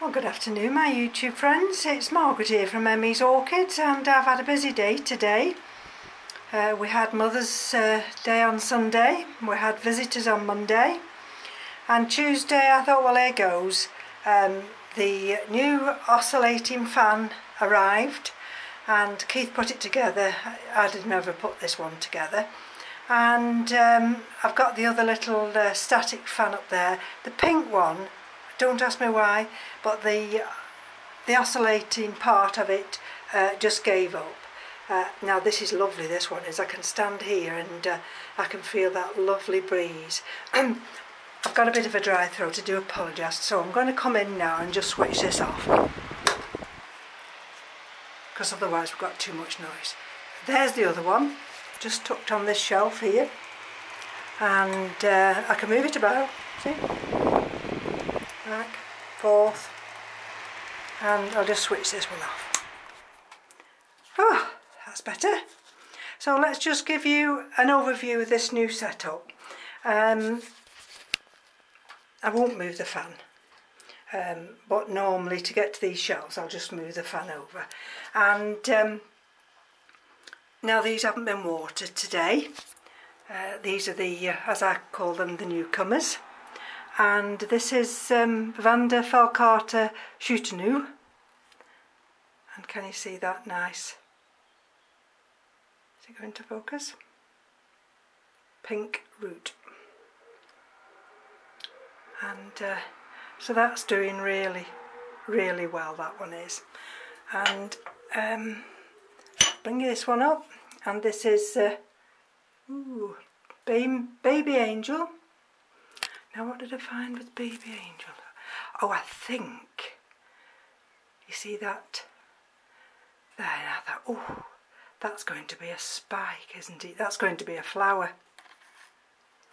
Well, good afternoon my YouTube friends, it's Margaret here from M.E.s Orchids, and I've had a busy day today. We had Mother's Day on Sunday, we had visitors on Monday, and Tuesday I thought, well, here goes. The new oscillating fan arrived and Keith put it together. I didn't ever put this one together. And I've got the other little static fan up there, the pink one. Don't ask me why, but the oscillating part of it just gave up. Now this is lovely, this one is. I can stand here and I can feel that lovely breeze. I've got a bit of a dry throat, I do apologise, so I'm going to come in now and just switch this off, because otherwise we've got too much noise. There's the other one, just tucked on this shelf here, and I can move it about, see? Back, forth, and I'll just switch this one off. Oh, that's better. So let's just give you an overview of this new setup. I won't move the fan, but normally to get to these shelves I'll just move the fan over. And now these haven't been watered today. These are the, as I call them, the newcomers. And this is Vanda Falcata Shootanu, and can you see that nice? Is it going to focus? Pink root, and so that's doing really well, that one is. And bring this one up, and this is ooh, baby angel. Now what did I find with baby angel? Oh, I think, you see that there, and I thought, oh, that's going to be a spike, isn't it? That's going to be a flower.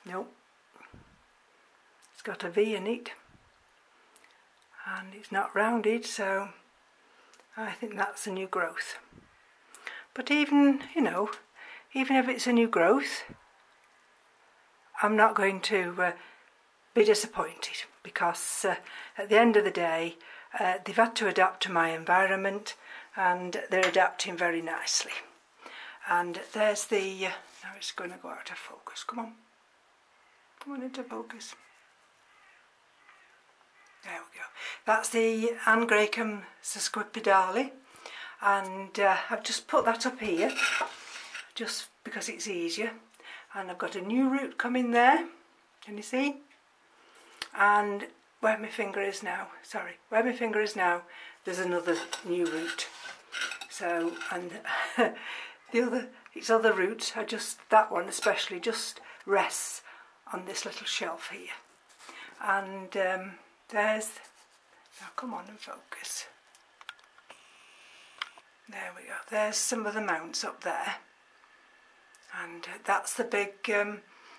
Nope. It's got a V in it, and it's not rounded, so I think that's a new growth. But even, you know, even if it's a new growth, I'm not going to be disappointed, because at the end of the day they've had to adapt to my environment, and they're adapting very nicely. And there's the now it's going to go out of focus. Come on into focus. There we go. That's the Angraecum sesquipedale, and I've just put that up here just because it's easier. And I've got a new root coming there, can you see? And where my finger is now, there's another new root. So, and its other roots are just, that one especially just rests on this little shelf here. And there's, now come on and focus. There we go, there's some of the mounts up there. And that's the big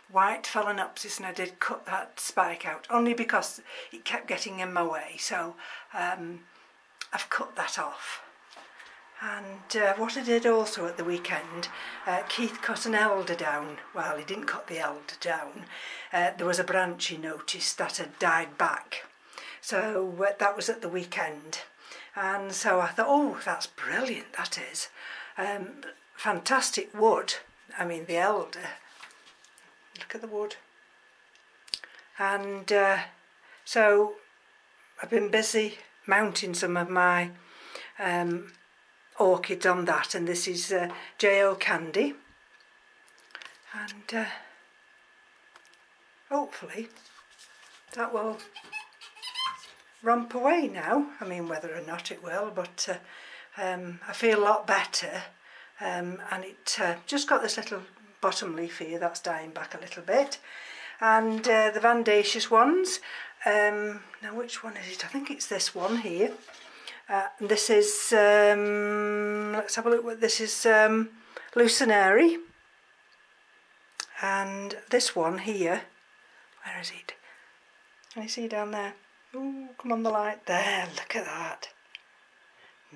white phalaenopsis, and I did cut that spike out only because it kept getting in my way, so I've cut that off. And what I did also at the weekend, Keith cut an elder down. Well, he didn't cut the elder down, there was a branch he noticed that had died back, so that was at the weekend. And so I thought, oh, that's brilliant, that is. Fantastic wood, I mean the elder. Look at the wood. And so I've been busy mounting some of my orchids on that, and this is J.O. Candy, and hopefully that will romp away now. I mean, whether or not it will, but I feel a lot better, and it just got this little bottom leaf here that's dying back a little bit. And the Vandaceous ones, now which one is it? I think it's this one here. This is, let's have a look what this is, Lucinary. And this one here, where is it? Can you see down there? Oh, come on the light, there, look at that.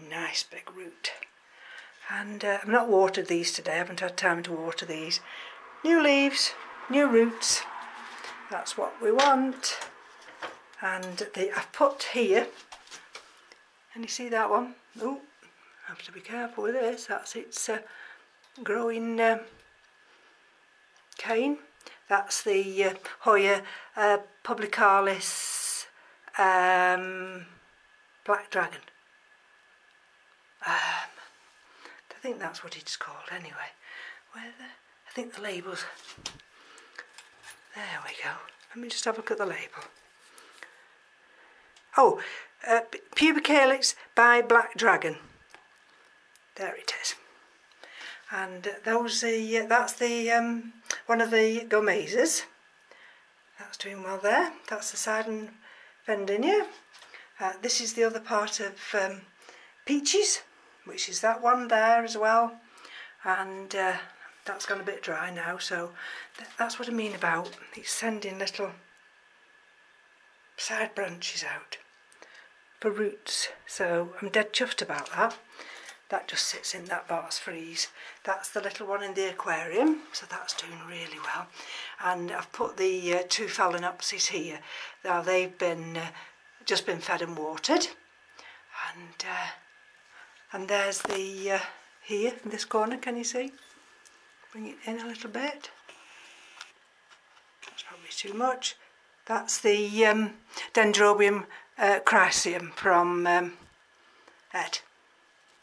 Nice big root. And I've not watered these today, I haven't had time to water these. New leaves, new roots, that's what we want. And I've put here Can you see that one? Oh, I have to be careful with this. That's its growing cane. That's the Hoya publicalis black dragon. I think that's what it's called anyway. I think the label's... There we go. Let me just have a look at the label. Oh, Pubicalyx by Black Dragon. There it is. And that's the one of the M.E.s. That's doing well there. That's the Sidon Vendinia. This is the other part of Peaches, which is that one there as well. And that's gone a bit dry now, so that's what I mean about it's sending little side branches out for roots. So I'm dead chuffed about that. That just sits in that vase freeze. That's the little one in the aquarium, so that's doing really well. And I've put the two Phalaenopsis here. Now they've been just been fed and watered. And there's the here in this corner. Can you see? Bring it in a little bit. That's probably too much. That's the Dendrobium chryseum from Ed.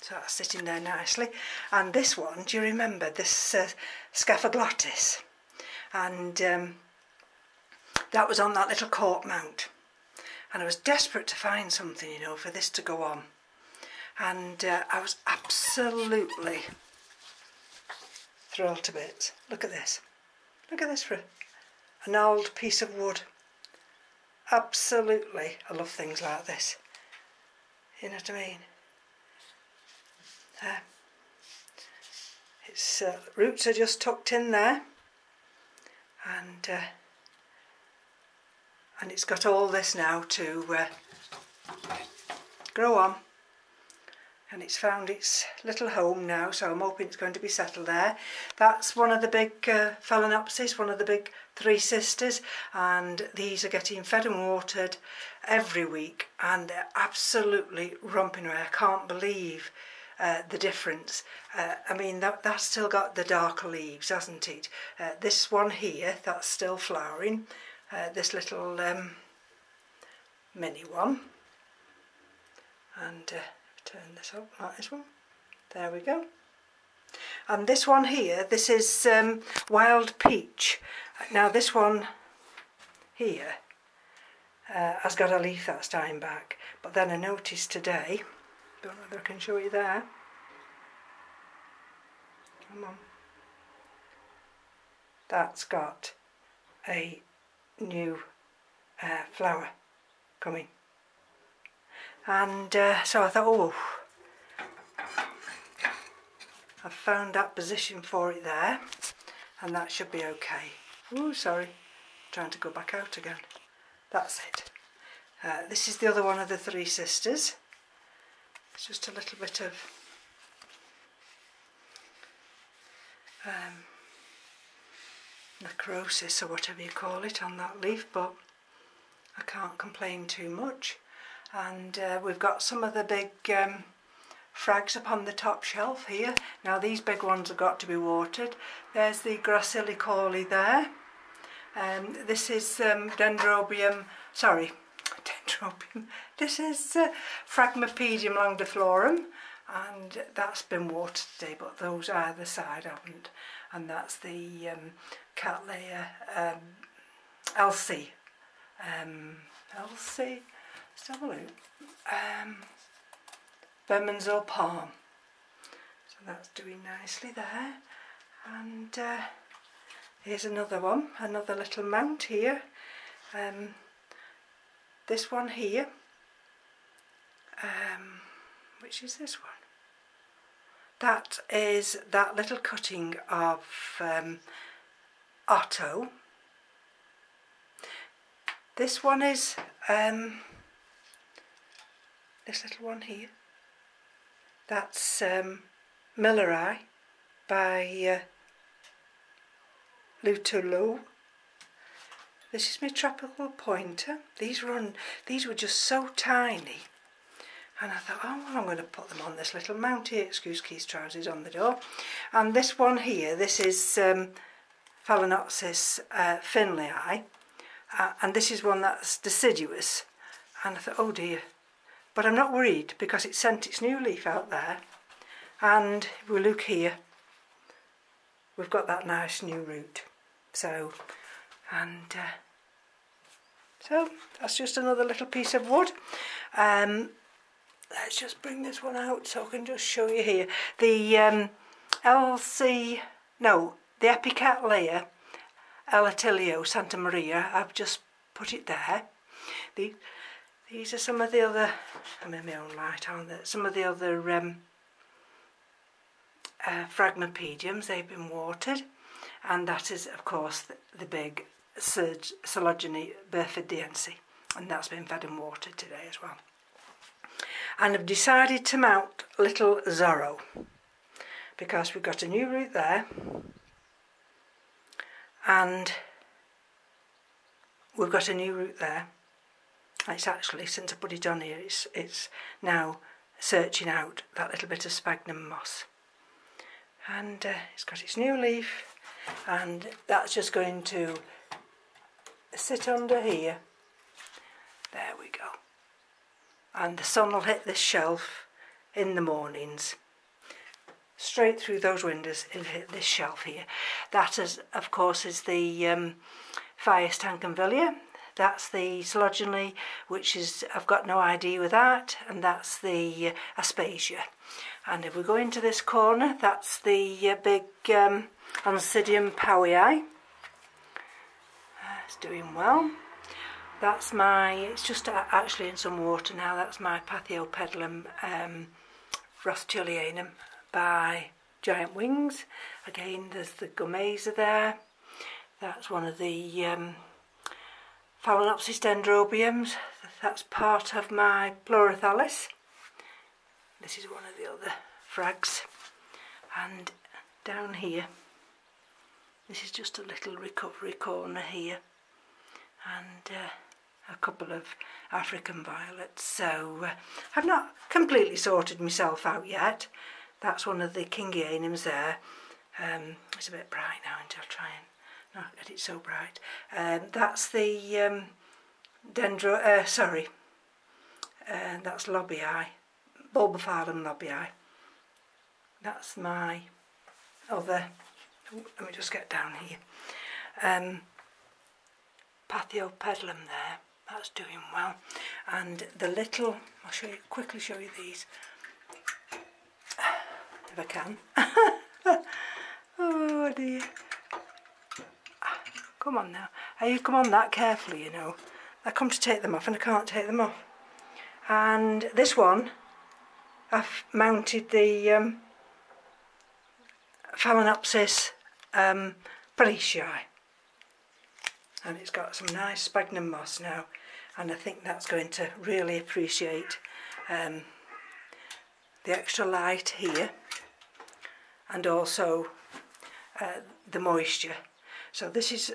So that's sitting there nicely. And this one, do you remember this Scaphoglottis? And that was on that little cork mount. And I was desperate to find something, you know, for this to go on. And I was absolutely thrilled to bits. Look at this. Look at this for an old piece of wood. Absolutely. I love things like this. You know what I mean? Its roots are just tucked in there, and it's got all this now to grow on, and it's found its little home now, so I'm hoping it's going to be settled there. That's one of the big Phalaenopsis, one of the big three sisters, and these are getting fed and watered every week, and they're absolutely romping away. I can't believe the difference. I mean, that's still got the darker leaves, hasn't it? This one here, that's still flowering. This little mini one. And turn this up like this one. There we go. And this one here, this is Wild Peach. Now this one here has got a leaf that's dying back. But then I noticed today, don't know whether I can show you there. Come on. That's got a new flower coming. And so I thought, oh, I've found that position for it there, and that should be okay. Oh, sorry, trying to go back out again. That's it. This is the other one of the three sisters. It's just a little bit of necrosis or whatever you call it on that leaf, but I can't complain too much. And we've got some of the big frags up on the top shelf here. Now these big ones have got to be watered. There's the Gracillicauli there. This is Dendrobium, this is Phragmipedium longiflorum, and that's been watered today, but those either side haven't. And that's the Cattleya Elsie. Elsie? Let's have a look. Bermondsey Palm. So that's doing nicely there. And here's another one, another little mount here. This one here. Which is this one? That is that little cutting of Otto. This one is this little one here. That's Milleri by Lutulu. This is my tropical pointer. These were just so tiny, And I thought, oh well, I'm going to put them on this little mount here. Excuse Keith's trousers on the door. And this one here, this is Phalaenopsis Finleyi, and this is one that's deciduous. And I thought, oh dear, but I'm not worried because it sent its new leaf out there. And if we look here, we've got that nice new root. So, and so that's just another little piece of wood. Let's just bring this one out so I can just show you here. The the Epicattleya Elatilio Santa Maria, I've just put it there. These are some of the other, I'm in my own light, aren't they? Some of the other Phragmipediums, they've been watered. And that is, of course, the big Coelogene Berthardiense, and that's been fed and watered today as well. And I've decided to mount little Zorro because we've got a new root there, and we've got a new root there. It's actually, since I put it on here, it's now searching out that little bit of sphagnum moss, and it's got its new leaf, and that's just going to sit under here. There we go. And the sun will hit this shelf in the mornings. Straight through those windows, it'll hit this shelf here. That is, of course, is the Phaestanconvillia. That's the Coelogene, which is, I've got no ID with that, and that's the Aspasia. And if we go into this corner, that's the big Oncidium Powii. It's doing well. That's my, it's just actually in some water now, that's my Pathiopedilum Rostulianum by Giant Wings. Again, there's the Gomeza there. That's one of the Phalaenopsis dendrobiums. That's part of my Pleurophthalus. This is one of the other frags. And down here, this is just a little recovery corner here. And a couple of African violets. So I've not completely sorted myself out yet. That's one of the Kingianums there. It's a bit bright now, and I'll try and not get it so bright. That's the that's Lobii, Bulbophyllum Lobii. That's my other, let me just get down here. Pathiopedilum there, that's doing well. And the little, I'll quickly show you these, if I can. Oh dear. Come on now. You come on that carefully, you know. I come to take them off and I can't take them off. And this one, I've mounted the Phalaenopsis Parisii. And it's got some nice sphagnum moss now, and I think that's going to really appreciate the extra light here, and also the moisture. So this is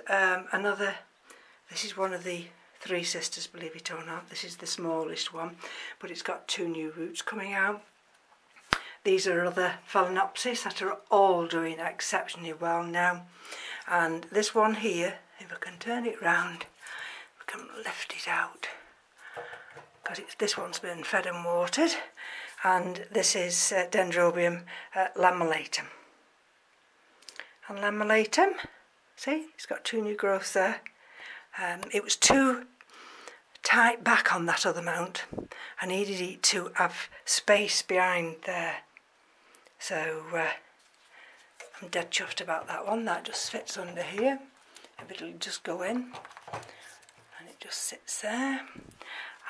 this is one of the three sisters, believe it or not. This is the smallest one, but it's got two new roots coming out. These are other Phalaenopsis that are all doing exceptionally well now. And this one here, if I can turn it round, we can lift it out, because this one's been fed and watered, and this is Dendrobium lamulatum. And lamulatum, see, it's got two new growths there. It was too tight back on that other mount. I needed it to have space behind there. So I'm dead chuffed about that one. That just fits under here. It'll just go in, and it just sits there.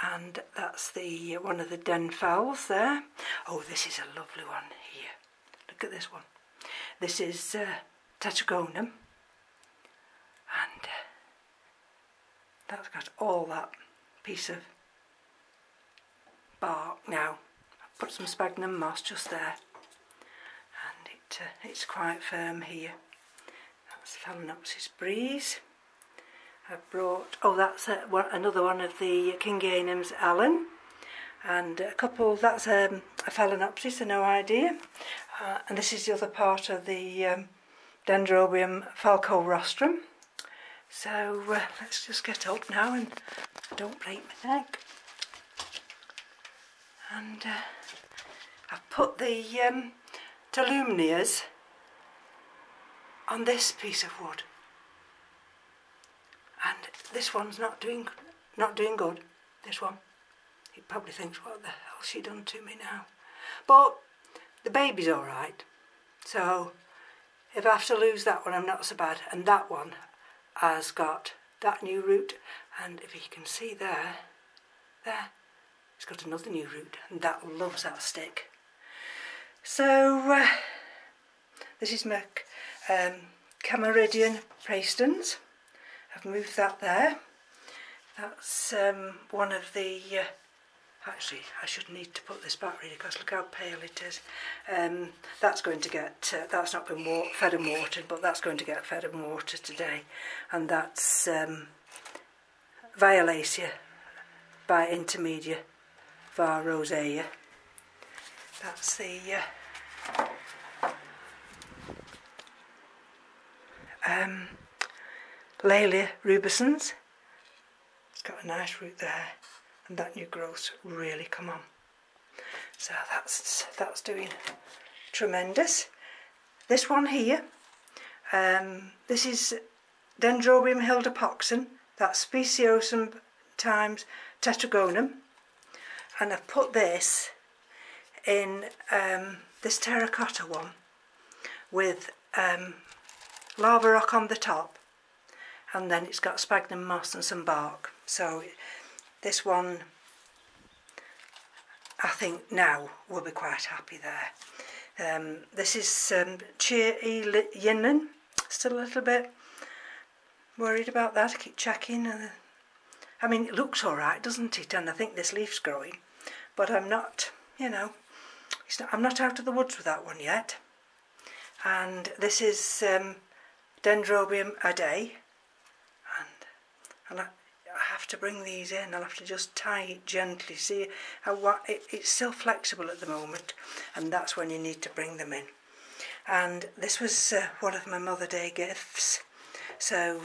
And that's the one of the Denfowls there. Oh, this is a lovely one here. Look at this one. This is Tetragonum, and that's got all that piece of bark now. I've put some sphagnum moss just there, and it's quite firm here. That's Phalaenopsis breeze. I've brought, oh, that's another one of the Kingianums Allen. and a couple, that's a phalaenopsis, no idea, and this is the other part of the Dendrobium falco-rostrum. So let's just get up now and don't break my neck. And I've put the Tolumnias on this piece of wood, and this one's not doing good. This one, he probably thinks, what the hell's she done to me now? But the baby's all right. So if I have to lose that one, I'm not so bad. And that one has got that new root, and if you can see there, it's got another new root, and that loves that stick. So this is my Camaridian praestans. I've moved that there. That's one of the, actually I should need to put this back really, because look how pale it is. That's going to get, that's not been fed and watered, but that's going to get fed and watered today. And that's Violacea by Intermedia var rosea. That's the Laelia rubescens. It's got a nice root there, and that new growth's really come on. So that's doing tremendous. This one here, this is Dendrobium hildepoxen. That's speciosum times tetragonum, and I've put this in this terracotta one with lava rock on the top, and then it's got sphagnum moss and some bark. So this one, I think now we'll be quite happy there. This is Cheer E Yinlin. Still a little bit worried about that. I keep checking. I mean, it looks all right, doesn't it? And I think this leaf's growing, but I'm not, you know, I'm not out of the woods with that one yet. And this is Dendrobium adae, and I have to bring these in. I'll have to just tie it gently. See how it's still flexible at the moment, and that's when you need to bring them in. And this was one of my Mother Day gifts. So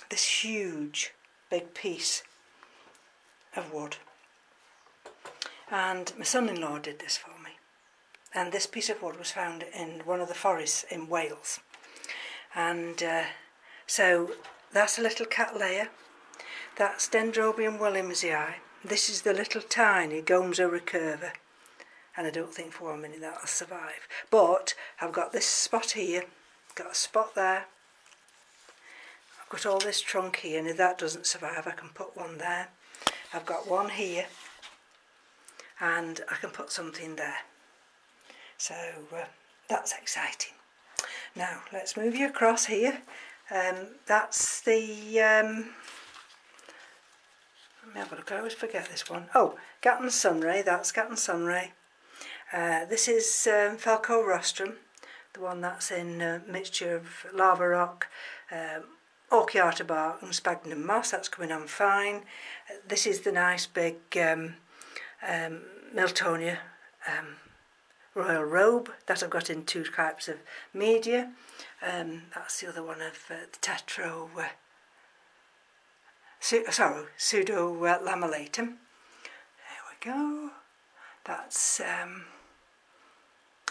this huge big piece of wood, and my son-in-law did this for me, and this piece of wood was found in one of the forests in Wales. And so that's a little Cattleya. That's Dendrobium williamsii. This is the little tiny Gomzo recurva, and I don't think for 1 minute that'll survive. But I've got this spot here, got a spot there, I've got all this trunk here, and if that doesn't survive I can put one there. I've got one here, and I can put something there. So that's exciting. Now let's move you across here. That's the let me have a look. I always forget this one. Oh, Gatton Sunray. That's Gatton Sunray. This is Falco rostrum, the one that's in a mixture of lava rock, Orchiata bark and sphagnum moss. That's coming on fine. This is the nice big Miltonia royal robe that I've got in 2 types of media. That's the other one of the tetro, pseudo lamelatum. There we go. That's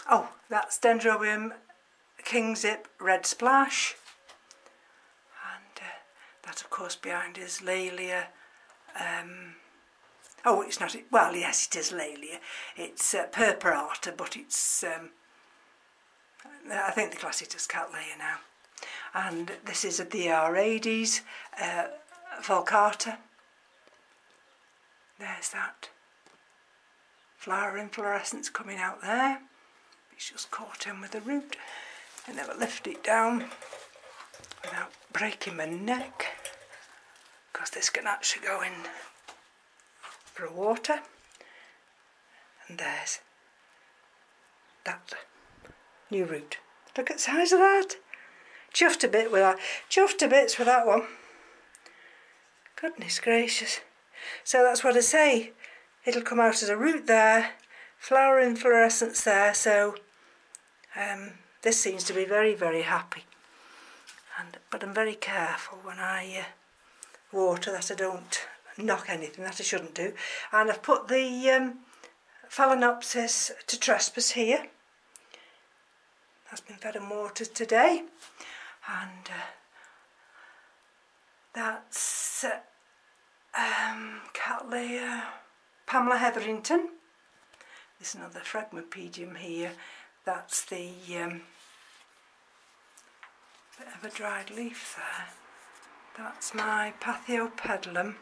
oh, that's Dendrobium kingzip red splash, and that of course behind is Laelia. Oh, it's not. Well, yes, it is Laelia. It's purpurata, but it's I think they class it as Cattleya now. And this is a Diarades vulcata. There's that flower inflorescence coming out there. It's just caught in with the root. I never lift it down without breaking my neck, because this can actually go in for water. And there's that new root. Look at the size of that. Chuffed a bit with that. Chuffed to bits with that one. Goodness gracious. So that's what I say. it'll come out as a root there, flower inflorescence there, so this seems to be very, very happy. But I'm very careful when I water that I don't knock anything, that I shouldn't do. And I've put the Phalaenopsis to trespass here. That's been fed and watered today. And that's Cattleya Pamela Hetherington. There's another Phragmipedium here. That's the bit of a dried leaf there. That's my Pathiopedilum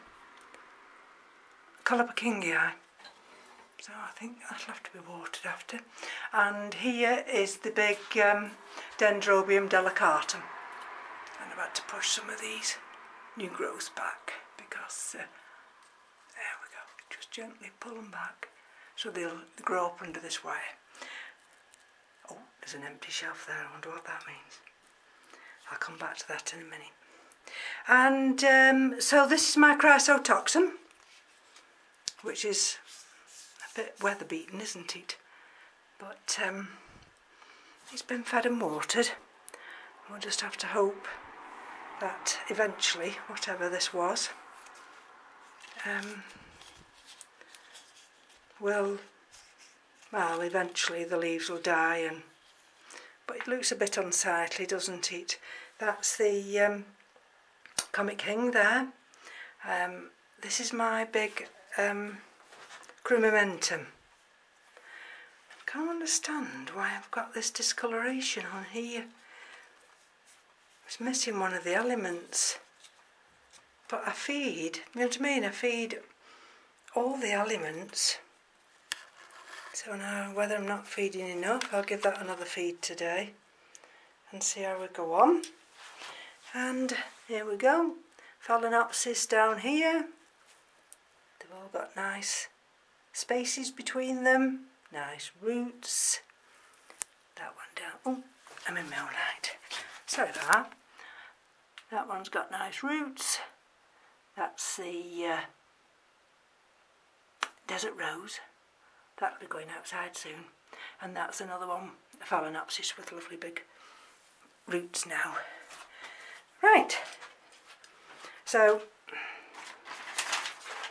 Colophokingii. So I think that'll have to be watered after. And here is the big Dendrobium delicatum. And I've had to push some of these new growths back because, there we go, just gently pull them back so they'll grow up under this wire. Oh, there's an empty shelf there, I wonder what that means. I'll come back to that in a minute. And so this is my Chrysotoxum, which is a bit weather beaten, isn't it? But it's been fed and watered. We'll just have to hope that eventually, whatever this was, well, eventually the leaves will die, but it looks a bit unsightly, doesn't it? That's the Comic King there. This is my big Crumimentum. I can't understand why I've got this discoloration on here. It's missing one of the elements. But I feed, you know what I mean? I feed all the elements. So now, whether I'm not feeding enough, I'll give that another feed today and see how we go on. And here we go, Phalaenopsis down here. They've all got nice spaces between them, nice roots. That one down, oh, I'm in my own light. Sorry about that. That one's got nice roots. That's the Desert Rose. That'll be going outside soon. And that's another one, a Phalaenopsis with lovely big roots now. Right, so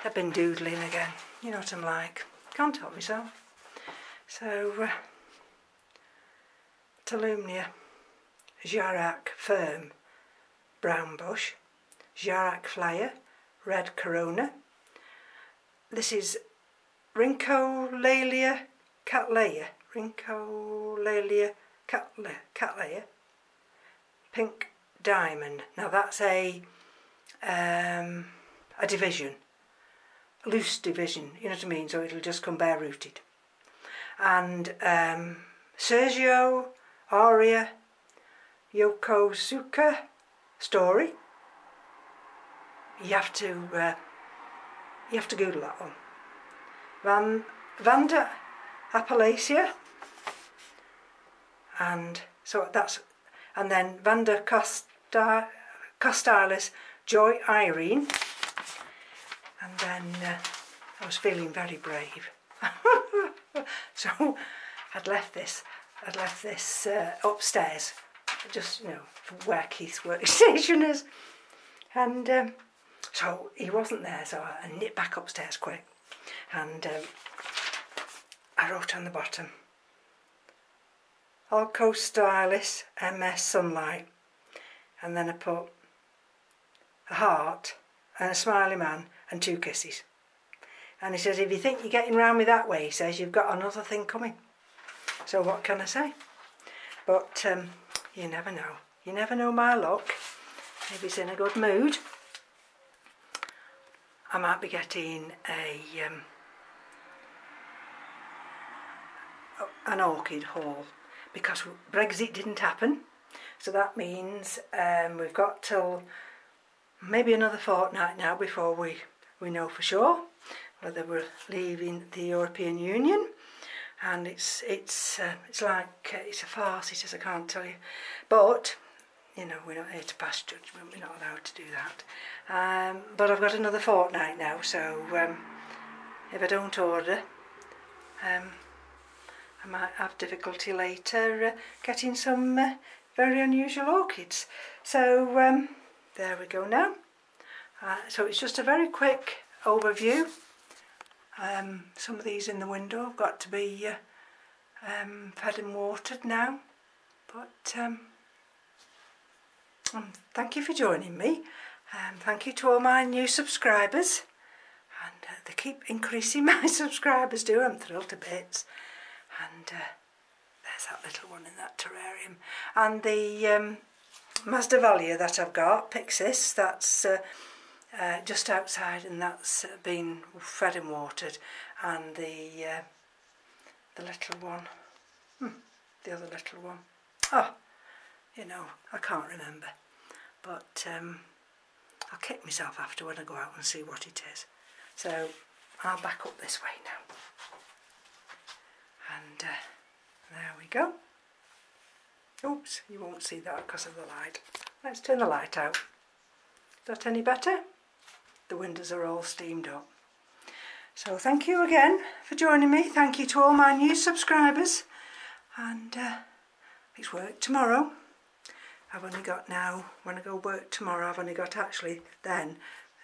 I've been doodling again, you know what I'm like, can't help myself. So, Tolumnia, Jarac Firm, Brown Bush, Jarac Flyer, Red Corona. This is Rhyncholalia Cattleya, Cattleya, Pink Diamond. Now that's a division, a loose division, you know what I mean, so it'll just come bare rooted. And Sergio Aria Yokosuka Story. You have to Google that one. Vanda Appalachia, and so that's, and then Vanda Costylis Joy Irene, and then I was feeling very brave, so I'd left this upstairs, just, you know, for where Keith's workstation is, and so he wasn't there, so I nipped back upstairs quick, and I wrote on the bottom, Orchids M.E.s Sunlight, and then I put a heart and a smiley man and 2 kisses. And he says, if you think you're getting round me that way, he says, you've got another thing coming. So what can I say? But you never know. You never know my luck. If he's in a good mood, I might be getting an orchid haul, because Brexit didn't happen, so that means we've got till maybe another fortnight now before we know for sure whether we're leaving the European Union, and it's like it's a farce, he says, I can't tell you, but you know, we're not here to pass judgment, we're not allowed to do that, but I've got another fortnight now, so if I don't order. I might have difficulty later getting some very unusual orchids. So there we go now. So it's just a very quick overview. Some of these in the window have got to be fed and watered now, but thank you for joining me. Thank you to all my new subscribers, and they keep increasing my subscribers too. I'm thrilled to bits. And there's that little one in that terrarium, and the Masdevallia that I've got, Pyxis, that's just outside, and that's been fed and watered. And the little one, the other little one, oh, you know, I can't remember, but I'll kick myself after when I go out and see what it is. So I'll back up this way now. And there we go. Oops, you won't see that because of the light. Let's turn the light out. Is that any better? The windows are all steamed up. So thank you again for joining me. Thank you to all my new subscribers. And it's work tomorrow. I've only got now, when I go work tomorrow, I've only got actually then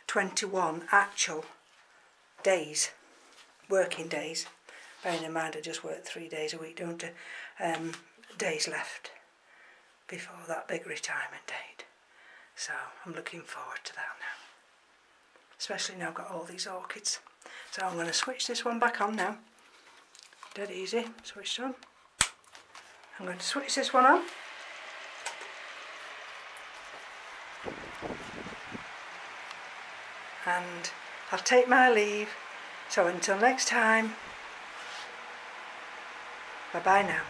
21 actual days, working days. Bearing in mind I just work 3 days a week, don't I? Days left before that big retirement date. So I'm looking forward to that now. Especially now I've got all these orchids. So I'm going to switch this one back on now. Dead easy, switched on. I'm going to switch this one on. And I'll take my leave. So until next time. Bye bye now.